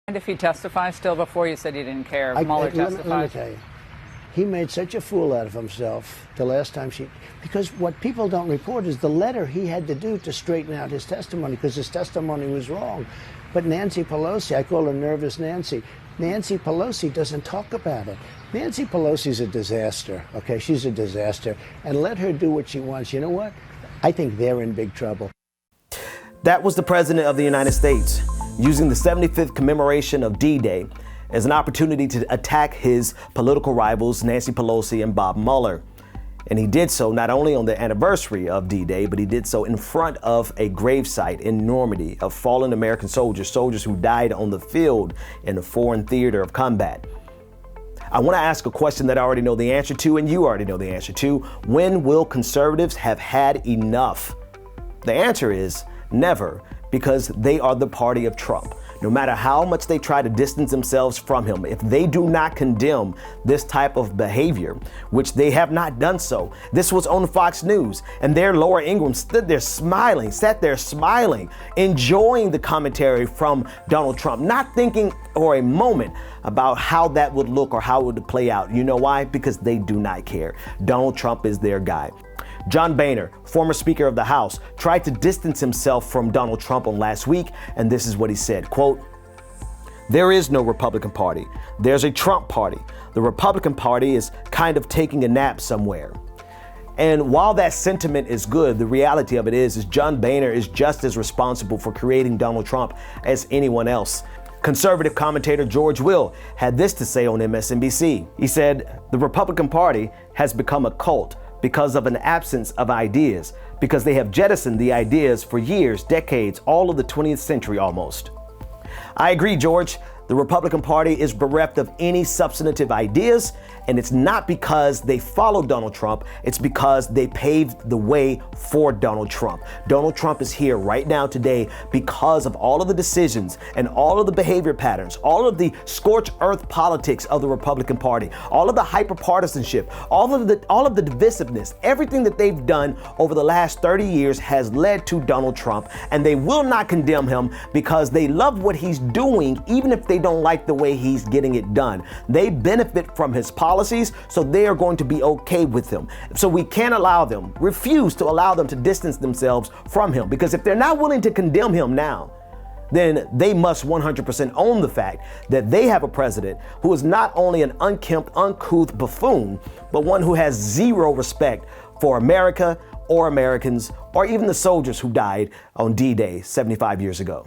And if he testifies still? Before you said you didn't care if Mueller testifies. Let me tell you, he made such a fool out of himself the last time because what people don't report is the letter he had to do to straighten out his testimony, because his testimony was wrong. But Nancy Pelosi, I call her Nervous Nancy, Nancy Pelosi doesn't talk about it. Nancy Pelosi's a disaster, okay? She's a disaster. And let her do what she wants. You know what? I think they're in big trouble. That was the President of the United States using the 75th commemoration of D-Day as an opportunity to attack his political rivals, Nancy Pelosi and Bob Mueller. And he did so not only on the anniversary of D-Day, but he did so in front of a gravesite in Normandy of fallen American soldiers who died on the field in a foreign theater of combat. I want to ask a question that I already know the answer to, and you already know the answer to. When will conservatives have had enough? The answer is never, because they are the party of Trump. No matter how much they try to distance themselves from him, if they do not condemn this type of behavior, which they have not done so. This was on Fox News, and there Laura Ingraham sat there smiling, enjoying the commentary from Donald Trump, not thinking for a moment about how that would look or how it would play out. You know why? Because they do not care. Donald Trump is their guy. John Boehner, former Speaker of the House, tried to distance himself from Donald Trump on last week, and this is what he said, quote, "There is no Republican Party. There's a Trump Party. The Republican Party is kind of taking a nap somewhere." And while that sentiment is good, the reality of it is John Boehner is just as responsible for creating Donald Trump as anyone else. Conservative commentator George Will had this to say on MSNBC. He said, "The Republican Party has become a cult because of an absence of ideas, because they have jettisoned the ideas for years, decades, all of the 20th century almost." I agree, George. The Republican Party is bereft of any substantive ideas, and it's not because they followed Donald Trump, it's because they paved the way for Donald Trump. Donald Trump is here right now today because of all of the decisions and all of the behavior patterns, all of the scorched earth politics of the Republican Party, all of the hyperpartisanship, all of the divisiveness, everything that they've done over the last 30 years has led to Donald Trump, and they will not condemn him because they love what he's doing, even if they don't like the way he's getting it done. They benefit from his policies, so they are going to be okay with him. So we can't refuse to allow them to distance themselves from him, because if they're not willing to condemn him now, then they must 100% own the fact that they have a president who is not only an unkempt, uncouth buffoon, but one who has zero respect for America or Americans or even the soldiers who died on D-Day 75 years ago.